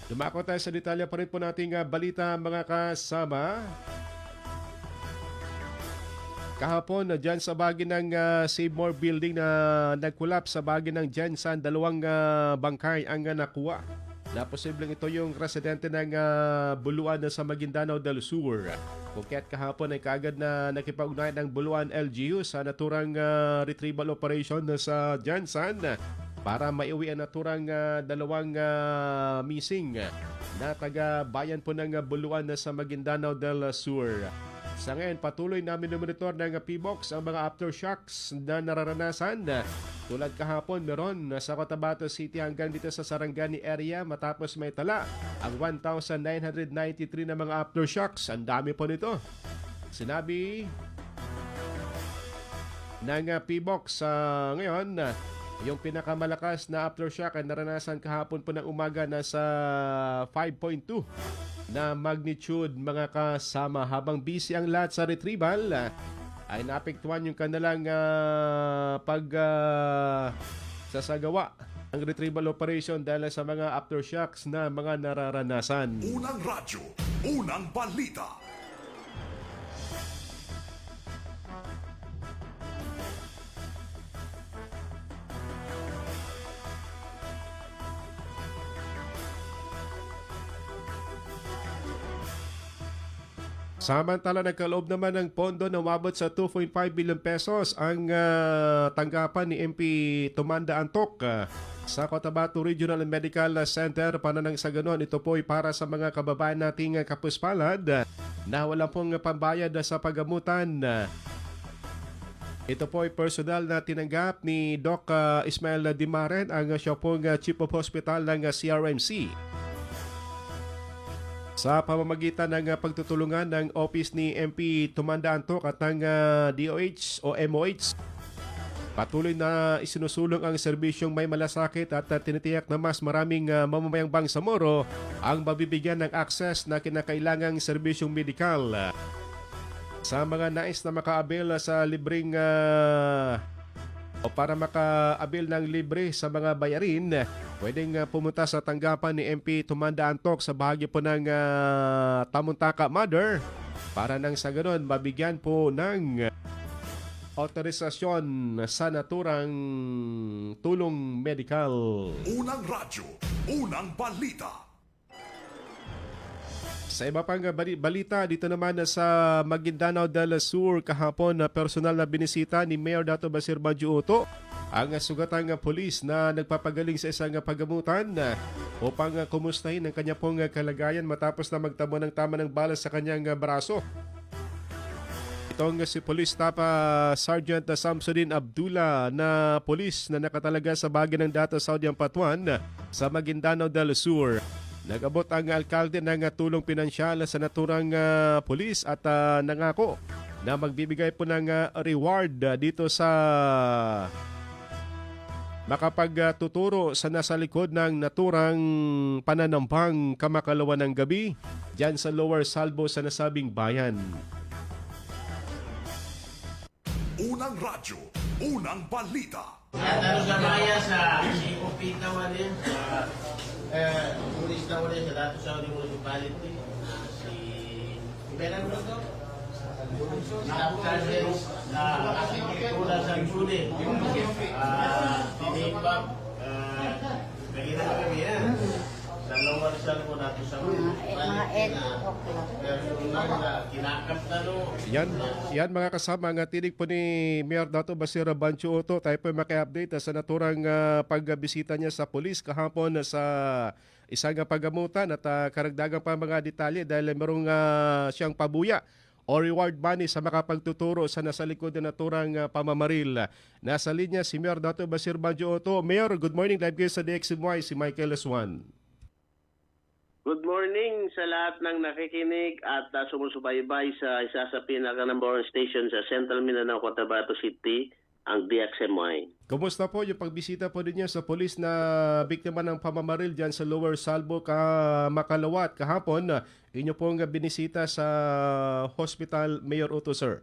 Dumako tayo sa detalye pa rin po nating balita, mga kasama. Kahapon dyan sa bahagi ng Save More Building na nag-collapse sa bahagi ng Jensan, 2 bangkay ang nakuha. Na posibleng ito yung residente ng Buluan na sa Maguindanao del Sur. Kung kaya't kahapon ay kaagad na nakipag-ugnayan ng Buluan LGU sa naturang retrieval operation na sa Jensan para maiuwi ang naturang 2 missing na taga-bayan po ng Buluan na sa Maguindanao del Sur. Sa ngayon, patuloy namin monitor ng PBOX ang mga aftershocks na nararanasan. Tulad kahapon, meron sa Cotabato City hanggang dito sa Sarangani area matapos may tala ang 1,993 na mga aftershocks. Ang dami po nito. Sinabi ng PBOX ngayon, yung pinakamalakas na aftershock ay naranasan kahapon po ng umaga na sa 5.2 na magnitude mga kasama. Habang busy ang lahat sa retrieval, ay naapektuhan yung kanilang sasagawa ang retrieval operation dahil sa mga aftershocks na mga nararanasan. Unang radyo, unang balita. Samantala, nagkaloob naman ng pondo na umabot sa 2.5 billion pesos ang tanggapan ni MP Tumanda Antok sa Cotabato Regional Medical Center. Pananang sa ganon, ito po ay para sa mga kababayan nating kapuspalad na walang pong pambayad sa pagamutan. Ito po ay personal na tinanggap ni Doc Ismael Dimaren, ang siya pong Chief of Hospital ng CRMC. Sa pamamagitan ng pagtutulungan ng office ni MP Tumanda Antok at ng DOH o MOH, patuloy na isinusulong ang serbisyong may malasakit at tinitiyak na mas maraming mamamayang Bangsamoro ang mabibigyan ng access na kinakailangang serbisyong medikal. Sa mga nais na makaabil sa libreng o para makaabil ng libre sa mga bayarin, pwedeng pumunta sa tanggapan ni MP Tumanda Antok sa bahagi po ng Tamuntaka Mother para nang sa ganon mabigyan po ng autorisasyon sa naturang tulong medikal. Unang radyo, unang balita. Sa iba pang balita, dito naman sa Maguindanao del Sur, kahapon na personal na binisita ni Mayor Dato Basir Manjuoto ang sugatang pulis na nagpapagaling sa isang pagamutan upang kumustahin ang kanya pong kalagayan matapos na magtamo ng tama ng bala sa kanyang braso. Itong si Police Staff Sergeant Samsudin Abdullah na pulis na nakatalaga sa bahagi ng Data Saudiang Patuan sa Maguindanao del Sur. Nag-abot ang alkalde ng tulong pinansyal sa naturang pulis at nangako na magbibigay po ng reward dito sa makapagtuturo sa nasa likod ng naturang pananampang kamakalawan ng gabi dyan sa Lower Salvo sa nasabing bayan. Unang radyo, unang balita. At sa bayan sa COP Tawalin, pulis Tawalin sa Dato Saudi Municipality, si Benan Roto, Staff Sergeant na Tula sa Jude, Tinibab, Pagina na kami yan. Sa Lower Salvo Dato Saudi Municipality na kinakap na Yan mga kasama, ang tinig po ni Mayor Dato Basir Manjuoto. Tayo po maki-update sa naturang pagbisita niya sa pulis kahapon sa isang pagamutan at karagdagang pa mga detalye dahil merong siyang pabuya o reward money sa makapagtuturo sa nasa likod na naturang pamamaril. Nasa linya si Mayor Dato Basir Manjuoto. Mayor, good morning. Live kayo sa DXMY, si Michael Aswan. Good morning sa lahat ng nakikinig at sumusubaybay sa isa sa pinaka-number 1 station sa Central Mindanao, Cotabato City, ang DXMY. Kumusta po yung pagbisita po ninyo sa polis na biktima ng pamamaril dyan sa Lower Salvo, Makalawat kahapon? Inyo pong binisita sa hospital, Mayor Uto, sir.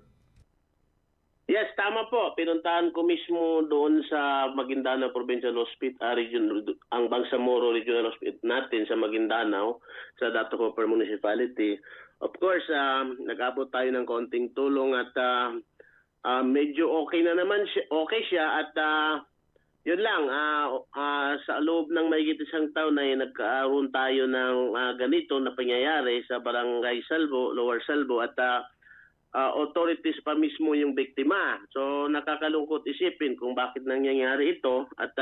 Yes, tama po. Pinuntahan ko mismo doon sa Maguindanao Provincial Hospital, ang Bangsamoro Regional Hospital natin sa Maguindanao, sa Dato Copper Municipality. Of course, nag-abot tayo ng konting tulong at medyo okay na naman siya, okay siya at yun lang, sa loob ng mahigit isang taon ay nagkaroon tayo ng ganito na pangyayari sa Barangay Salvo, Lower Salvo at authorities pa mismo yung biktima. So nakakalungkot isipin kung bakit nangyayari ito at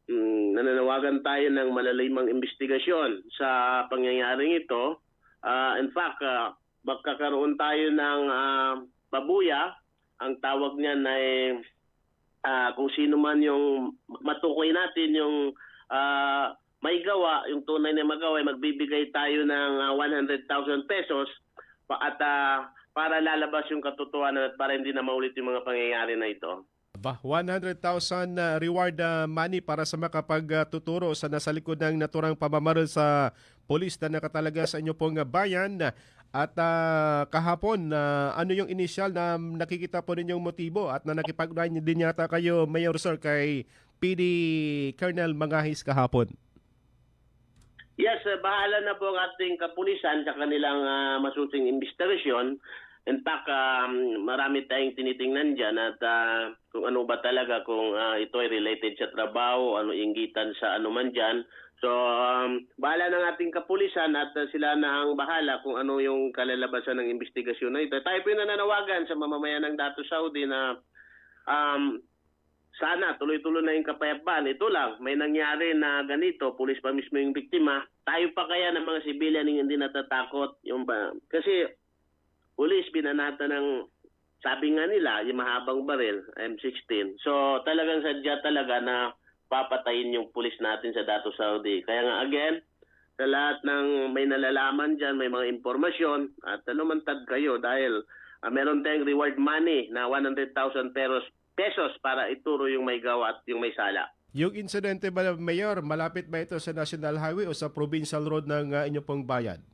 nananawagan tayo ng malalimang investigasyon sa pangyayaring ito. In fact, magkakaroon tayo ng pabuya. Ang tawag niyan ay kung sino man yung matukoy natin yung may gawa, yung tunay na magawa, magbibigay tayo ng 100,000 pesos at para lalabas yung katotohanan at para hindi na maulit yung mga pangyayari na ito. 100,000 reward money para sa makapagtuturo sa nasa likod ng naturang pamamaril sa polis na nakatalaga sa inyo pong bayan. At kahapon, ano yung initial na nakikita po ninyong motibo at na nakipag-ugnayan din yata kayo, Mayor Sir, kay PD Colonel Mangahis kahapon? Yes, bahala na po ang ating kapulisan sa kanilang masusing investigasyon. In fact, marami tayong tinitingnan dyan at kung ano ba talaga, kung ito ay related sa trabaho, ano inggitan sa ano man dyan. So, bahala ng ating kapulisan at sila na ang bahala kung ano yung kalalabasan ng investigasyon na ito. Tayo po yung nananawagan sa mamamayan ng Dato Saudi na sana tuloy-tuloy na yung kapayapaan. Ito lang, may nangyari na ganito, pulis pa mismo yung biktima. Tayo pa kaya ng mga sibilyan hindi natatakot? Kasi pulis binanata ng, sabi nga nila, yung mahabang baril, M16. So talagang sadya talaga na papatayin yung pulis natin sa Dato Saudi. Kaya nga again, sa lahat ng may nalalaman dyan, may mga impormasyon, at lumantad kayo dahil meron tayong reward money na 100,000 pesos para ituro yung may gawa at yung may sala. Yung insidente ba, Mayor, malapit ba ito sa National Highway o sa provincial road ng inyo pong bayan?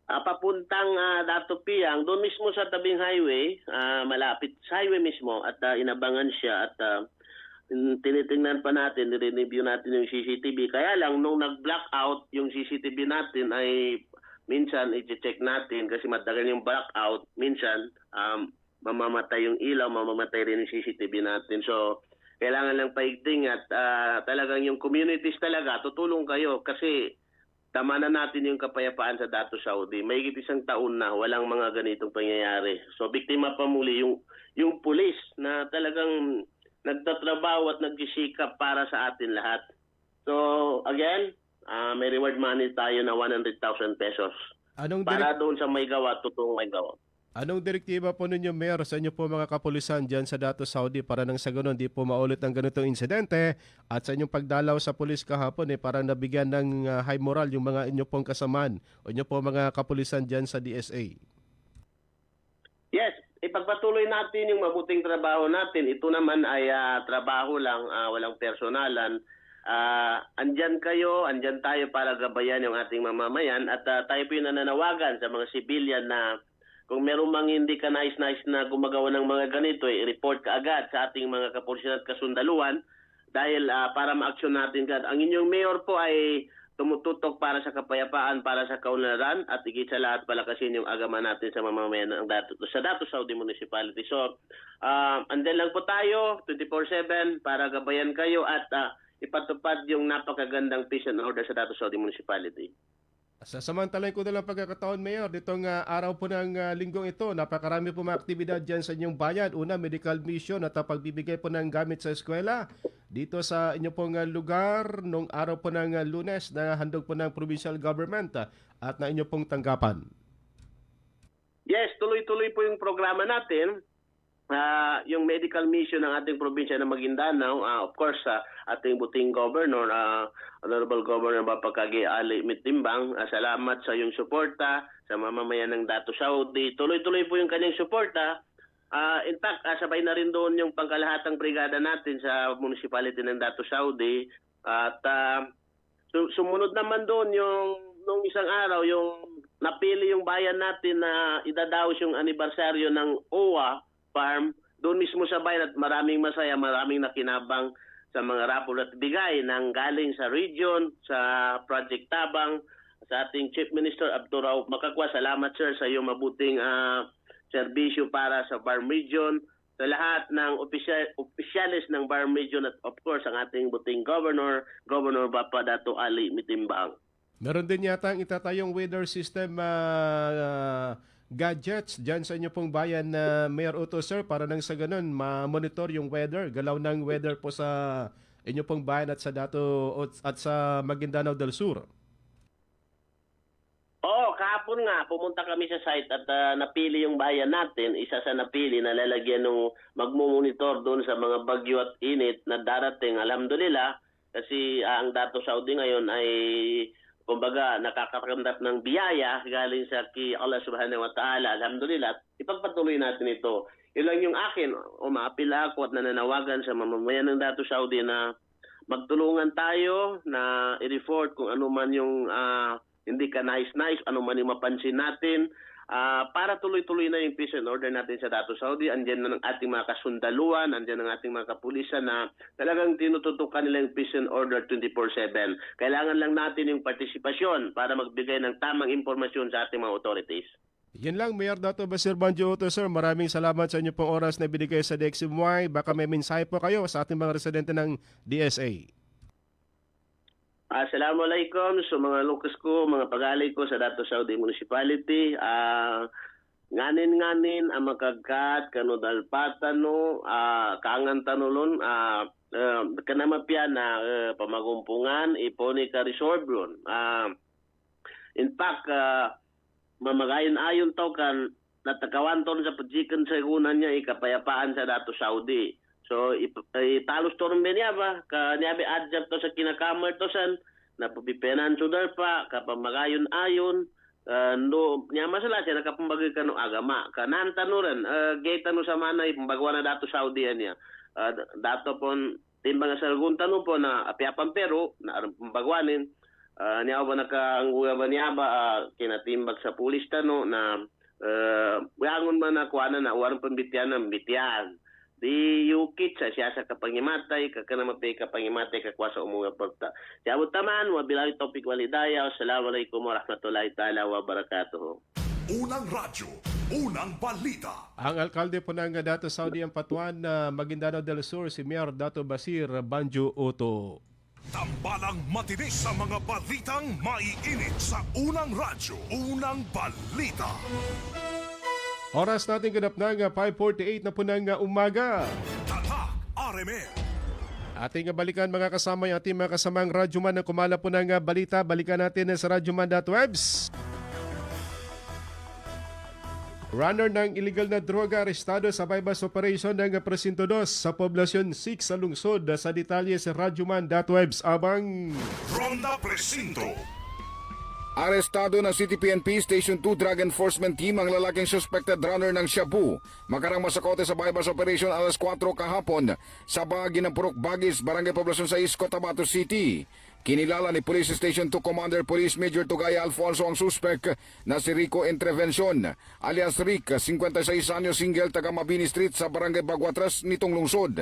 Papuntang Dato Piang, doon mismo sa tabing highway, malapit sa highway mismo at inabangan siya at tinitingnan pa natin, nire-review natin yung CCTV. Kaya lang, nung nag-blackout yung CCTV natin ay minsan i-check natin kasi matagal yung blackout. Minsan, mamamatay yung ilaw, mamamatay rin yung CCTV natin. So, kailangan lang paigting at talagang yung communities talaga, tutulong kayo kasi tama na natin yung kapayapaan sa Dato Saudi. May higit isang taon na walang mga ganitong pangyayari. So, biktima pa muli yung pulis na talagang nagtatrabaho at nagsisikap para sa atin lahat. So, again, may reward money tayo na 100,000 pesos. Para doon sa may gawa, totoong may gawa. Anong direktiba po ninyo, Mayor, sa inyo po mga kapulisan dyan sa Dato Saudi para nang sa ganun di po maulit ang ganitong insidente at sa inyong pagdalaw sa pulis kahapon para nabigyan ng high moral yung mga inyo pong kasamaan o inyo po mga kapulisan dyan sa DSA? Yes, ipagpatuloy natin yung mabuting trabaho natin. Ito naman ay trabaho lang, walang personalan. Andyan kayo, andyan tayo para gabayan yung ating mamamayan at tayo po yung nananawagan sa mga sibilyan na kung meron mang hindi ka nais-nais na gumagawa ng mga ganito, i-report ka agad sa ating mga kapulisan at kasundaluhan dahil para ma-action natin agad. Ang inyong mayor po ay tumututok para sa kapayapaan, para sa kaunlaran at higit sa lahat palakasin yung agama natin sa mamamayan ng sa Dato Saudi Municipality. So, andyan lang po tayo 24/7 para gabayan kayo at ipatupad yung napakagandang peace and order sa Dato Saudi Municipality. Sasamantalain ko na lang pagkakataon, Mayor, ditong araw po ng linggong ito, napakarami po mga aktibidad dyan sa inyong bayan. Una, medical mission at pagbibigay po ng gamit sa eskwela. Dito sa inyo pong lugar, nung araw po ng Lunes na handog po ng provincial government at na inyo pong tanggapan. Yes, tuloy-tuloy po yung programa natin. Yung medical mission ng ating probinsya ng Maguindanao, of course, ating buting governor, Honorable Governor Mapakagi Ali Mitimbang, salamat sa iyong suporta sa mamamayan ng Dato Saudi. Tuloy-tuloy po yung kanyang suporta. In fact, sabay na rin doon yung pangkalahatang brigada natin sa municipality ng Dato Saudi. At sumunod naman doon yung nung isang araw, yung napili yung bayan natin na idadaos yung anibersaryo ng OWA farm doon mismo sa bayan at maraming masaya, maraming nakinabang sa mga rapol at bigay ng galing sa region, sa Project Tabang, sa ating Chief Minister Abdurrauf Makakwa. Salamat sir sa iyong mabuting serbisyo para sa Barm Region, sa lahat ng opisyalis ng Barm Region at of course ang ating buting Governor Bapa Dato Ali Mitimbang. Meron din yata ang itatayong weather system gadgets dyan sa inyo pong bayan na Mayor Uto, sir, para nang sa ganun ma-monitor yung weather, galaw ng weather po sa inyo pong bayan at sa at sa Maguindanao del Sur. Oo, kahapon nga pumunta kami sa site at napili yung bayan natin, isa sa napili na lalagyan ng magmumonitor doon sa mga bagyo at init na darating. Alhamdulillah, kasi ang Dato Saudi ngayon ay kumbaga nakakaramdam ng biyaya galing sa Allah Subhanahu wa Ta'ala. Alhamdulillah, ipagpatuloy natin ito. Yun lang yung akin, umaapila ako at nananawagan sa mamamayan ng Dato Saudi na magtulungan tayo na i-report kung ano man yung hindi ka nice, ano man yung mapansin natin, para tuloy-tuloy na yung peace and order natin sa Dato Saudi. Andiyan na ng ating mga kasundaluan, andiyan ng ating mga kapulisan na talagang tinututukan nila yung peace and order 24/7. Kailangan lang natin yung partisipasyon para magbigay ng tamang impormasyon sa ating mga authorities. Yan lang, Mayor Dato Basir Banjo Uto, sir. Maraming salamat sa inyo pong oras na binigay sa DXMY. Baka may mensahe po kayo sa ating mga residente ng DSA. Assalamualaikum sa mga lukas ko, mga pagali ko sa Dato Saudi Municipality. Nganin ang makagkat, kanudal patano, kaangan tanulon, kanamapyan na pamagumpungan, iponi ka resolve. In fact, mamagayon ayon to kan natakawanton sa pajikan sa igunan niya ikapayapaan sa Dato Saudi. So italos torn niya ba kanyabe adjunct to sa kinakamer to san napupipenan sudar pa kapamagayon ayon no nya masala siya nakapambagay kanu agama kanan tanuran gate tanu sa manay pambagwa na Dato Saudi niya dato pon timbang sa algun tanu po na apiapan pero na pambagwanin niya ba nakaangguya ba niya ba kinatimbag sa pulis tanu na wangon man na kuana na warang pambitian ng bitian. Di yukit sa siya sa kapangimatay, kakanamapay kapangimatay, kakwasa umunga pagta. Siyabot taman, wabilang topik walidaya. Assalamualaikum warahmatullahi ta'ala wabarakatuh. Unang radyo, unang balita. Ang alkalde po ng Dato Saudi Ampatuan na Maguindanao del Sur, si Mayor Dato Basir Banjo Uto. Tambalang matinis sa mga balitang maiinit sa unang radyo, unang balita. Oras natin ganap ng 5:48 na po ng umaga. Tatak RMN. Ating balikan mga kasama yung ating mga kasamang radyoman na kumala po ng balita. Balikan natin sa radyoman.webs. Runner ng illegal na droga arestado sa bypass operation ng Presinto 2 sa Poblasyon 6 sa lungsod. Sa detalye sa radyoman.webs abang Ronda Presinto. Arestado ng City PNP Station 2 Drug Enforcement Team ang lalaking suspected runner ng Shabu. Makarang masakote sa bypass operation alas 4 kahapon sa bahagi ng Purok Bagis, Barangay Poblasyon 6, Cotabato City. Kinilala ni Police Station 2 Commander Police Major Tugaya Alfonso ang suspect na si Rico Intervention alias Rick, 56 anyos, single, taga Mabini Street sa Barangay Baguatras nitong lungsod.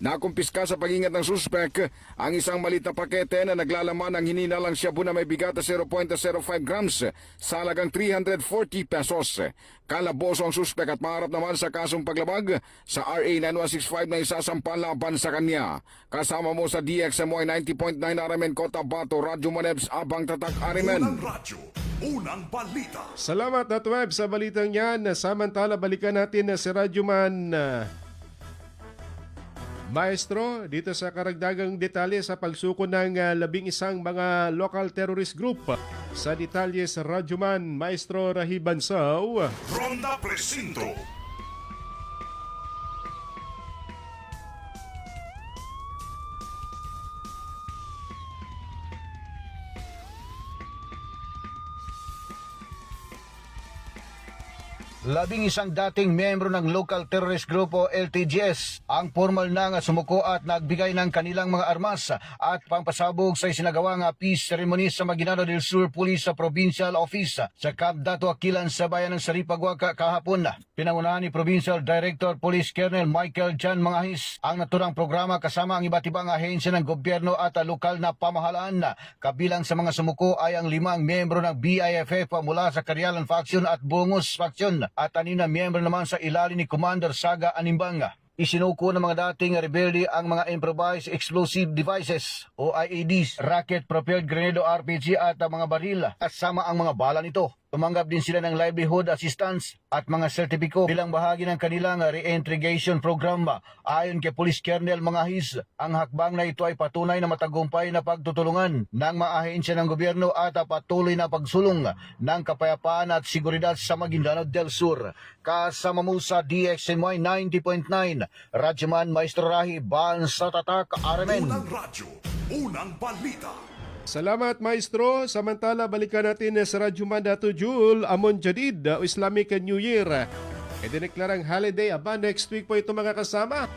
Nakumpiska sa pag-ingat ng suspect ang isang maliit na pakete na naglalaman ng hininalang shabu na may bigat na 0.05 grams sa halagang 340 pesos. Kalaboso ang suspect at maharap naman sa kasong paglabag sa RA 9165 na isasampal laban sa kanya. Kasama mo sa DXMY 90.9 RMN Cotabato, Radyo Manebs, abang tatak RMN. Unang radyo, unang balita. Salamat at web sa balitang yan. Samantala balikan natin si Radyoman Maestro dito sa karagdagang detalye sa pagsuko ng 11 mga local terrorist group. Sa detalye sa Radyoman Maestro Rahiban Saw. Ronda Presinto. Labing isang dating miyembro ng Local Terrorist Group o LTGS ang formal na nga sumuko at nagbigay ng kanilang mga armas at pampasabog sa isinagawang peace ceremony sa Maguindanao del Sur Police Provincial Office sa Camp Dato Aquilan sa bayan ng Saripagua kahapon. Pinangunahan ni Provincial Director Police Colonel Michael Jan Mangahis ang naturang programa kasama ang iba't ibang ahensya ng gobyerno at lokal na pamahalaan. Kabilang sa mga sumuko ay ang 5 miyembro ng BIFF mula sa Karyalan Faction at Bungos Faction. at anim na miyembro naman sa ilalim ni Commander Saga Animbanga. Isinuko ng mga dating rebelde ang mga improvised explosive devices o IEDs, rocket-propelled grenade o RPG at mga baril at sama ang mga bala nito. Tumanggap din sila ng livelihood assistance at mga sertipiko bilang bahagi ng kanilang reintegration program. Ayon kay Police Colonel Mangahis, ang hakbang na ito ay patunay na matagumpay na pagtutulungan ng mga ahensya ng gobyerno at patuloy na pagsulong ng kapayapaan at seguridad sa Maguindanao del Sur. Kasama mo sa DXNY 90.9, Radyoman Maestro Rahi, Bansa Tatak, RMN. Unang radyo, unang balita. Salamat, Maestro. Samantala, balikan natin sa Radyo Mandato Jul, Amon Jadid o Islamic New Year. Dineklarang holiday. Aba, next week po ito mga kasama.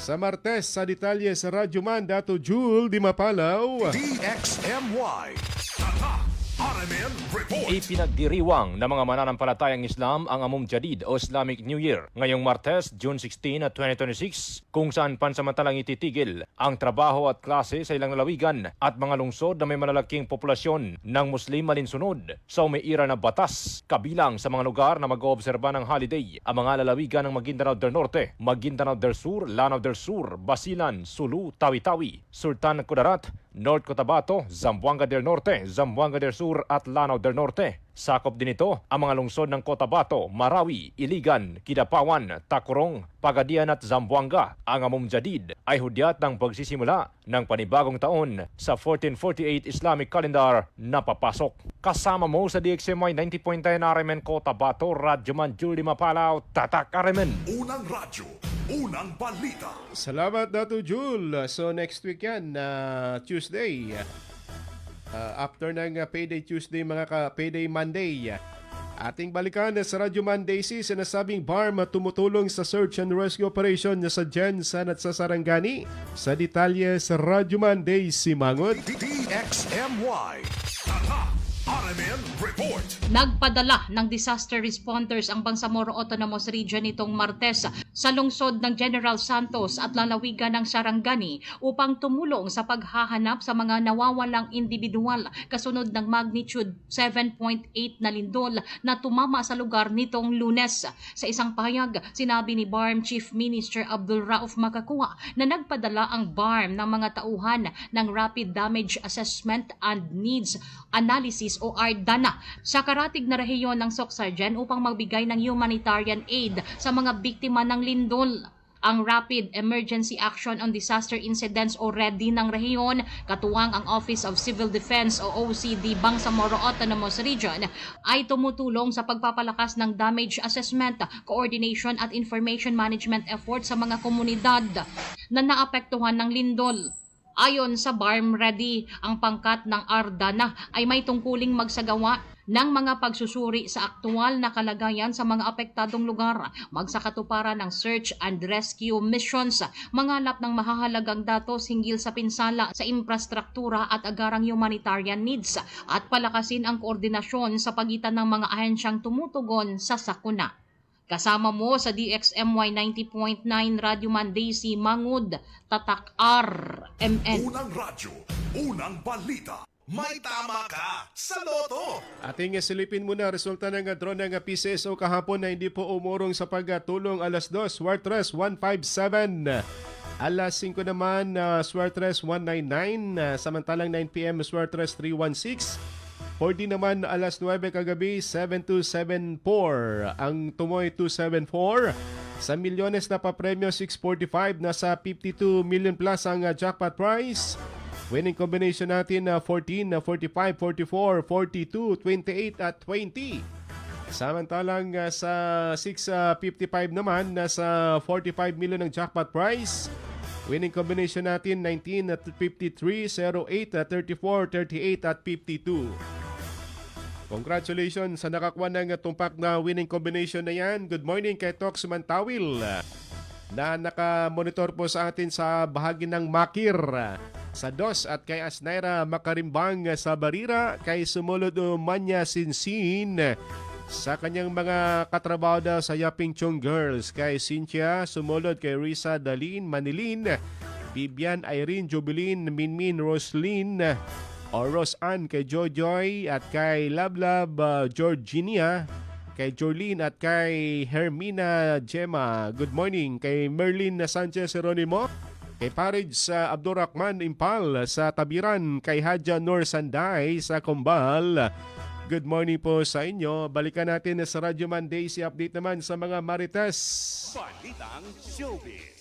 Sa Martes, sa detalye sa Radyo Mandato Jul, di mapalaw. DXMY. Tatak. RMN Report. Ipinagdiriwang ng mga mananampalatayang Islam ang Amum Jadid o Islamic New Year ngayong Martes, June 16, 2026 kung saan pansamantalang ititigil ang trabaho at klase sa ilang lalawigan at mga lungsod na may malalaking populasyon ng Muslim malinsunod sa umiira na batas. Kabilang sa mga lugar na mag-oobserba ng holiday ang mga lalawigan ng Maguindanao del Norte, Maguindanao del Sur, Lanao del Sur, Basilan, Sulu, Tawi-Tawi, Sultan Kudarat, North Cotabato, Zamboanga del Norte, Zamboanga del Sur at Lanao del Norte. Sakop din ito ang mga lungsod ng Cotabato, Marawi, Iligan, Kidapawan, Tacorong, Pagadian at Zamboanga. Ang Amum Jadid ay hudyat ng pagsisimula ng panibagong taon sa 1448 Islamic calendar na papasok. Kasama mo sa DXMY 90.9 RMN Cotabato, Radyoman Julie Mapalaw, Tatak RMN. Unang radyo, unang balita. Salamat, Dato Jul. So next week yan, Tuesday. After ng Payday Tuesday, Payday Monday. Ating balikan sa Radyo Monday si sinasabing BARM tumutulong sa search and rescue operation sa Jensan at sa Sarangani. Sa detalye sa Radyo Monday si Mangot. DXMY. Tatak. RMN Report. Nagpadala ng disaster responders ang Bangsamoro Autonomous Region nitong Martes sa lungsod ng General Santos at lalawigan ng Sarangani upang tumulong sa paghahanap sa mga nawawalang individual kasunod ng magnitude 7.8 na lindol na tumama sa lugar nitong Lunes. Sa isang pahayag, sinabi ni BARM Chief Minister Abdul Rauf Makakua na nagpadala ang BARM ng mga tauhan ng Rapid Damage Assessment and Needs Analysis o RDANA sa karatig na rehiyon ng Socsargen upang magbigay ng humanitarian aid sa mga biktima ng lindol. Ang Rapid Emergency Action on Disaster Incidents o REDI ng rehiyon, katuwang ang Office of Civil Defense o OCD Bangsamoro Autonomous Region, ay tumutulong sa pagpapalakas ng damage assessment, coordination at information management efforts sa mga komunidad na naapektuhan ng lindol. Ayon sa BARM Ready, ang pangkat ng RDANA ay may tungkuling magsagawa ng mga pagsusuri sa aktual na kalagayan sa mga apektadong lugar, magsakatuparan ng search and rescue missions, mangalap ng mahahalagang datos hinggil sa pinsala sa infrastruktura at agarang humanitarian needs, at palakasin ang koordinasyon sa pagitan ng mga ahensyang tumutugon sa sakuna. Kasama mo sa DXMY 90.9 Radyo Monday si Mangud, Tatak RMN. Unang radyo, unang balita. May tama ka sa loto. Ating silipin muna resulta ng drone ng PCSO kahapon na hindi po umurong sa pagtulong alas 2, Swartres 157. Alas 5 naman, Swartres 199. Samantalang 9 p.m. Swartres 316. 4D naman alas 9 kagabi, 7274. Ang tumoy 274. Sa milyones na papremyo 645, nasa 52 million plus ang jackpot prize. Winning combination natin 14, 45, 44, 42, 28 at 20. Samantalang sa 655 naman, nasa 45 million ang jackpot prize. Winning combination natin 19 at 53, 08, 34, 38 at 52. Congratulations sa nakakuha ng tumpak na winning combination na yan. Good morning kay Tox Mantawil na nakamonitor po sa atin sa bahagi ng Makir sa DOS at kay Asnaira Makarimbang sa Barira, kay Sumulod Manya Sinsin sa kanyang mga katrabaho daw sa Yaping Chong Girls, kay Cynthia Sumulod, kay Risa Dalin Manilin, Bibian Irene Jubilin Minmin Roslyn o Roseanne, kay Jojoy at kay Lablab Georginia, kay Jorlene at kay Hermina Gemma. Good morning kay Merlin Sanchez Jeronimo, kay Parij sa Abdurrahman Impal sa Tabiran, kay Hadja Nur Sanday sa Kumbal. Good morning po sa inyo. Balikan natin sa Radyo Man Daisy update naman sa mga Marites. Balitang Showbiz.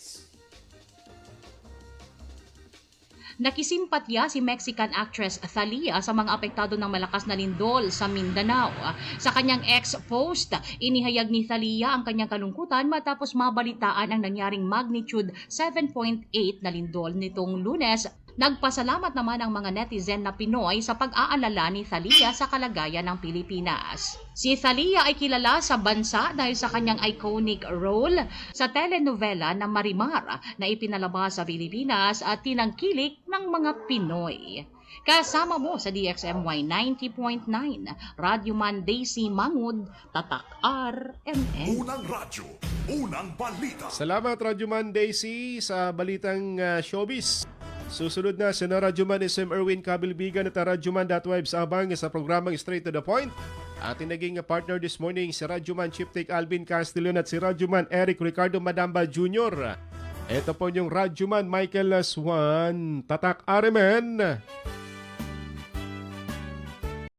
Nakisimpatya si Mexican actress Thalia sa mga apektado ng malakas na lindol sa Mindanao. Sa kanyang ex-post, inihayag ni Thalia ang kanyang kalungkutan matapos mabalitaan ang nangyaring magnitude 7.8 na lindol nitong Lunes. Nagpasalamat naman ang mga netizen na Pinoy sa pag-aalala ni Thalia sa kalagayan ng Pilipinas. Si Thalia ay kilala sa bansa dahil sa kanyang iconic role sa telenovela na Marimar na ipinalabas sa Pilipinas at tinangkilik ng mga Pinoy. Kasama mo sa DXMY 90.9, Radyo Man Daisy Mangud, Tatak RMN. Unang radyo, unang balita. Salamat Radyo Man Daisy sa balitang showbiz. Susunod na si Radyo Man SM Erwin Kabilbigan at radyoman.webs abang sa programang Straight to the Point. Ating naging partner this morning si Radyo Man Chief Take Alvin Castillon at si Radyo Man Eric Ricardo Madamba Jr. Ito po yung Radyo Man Michael Swan, Tatak RMN.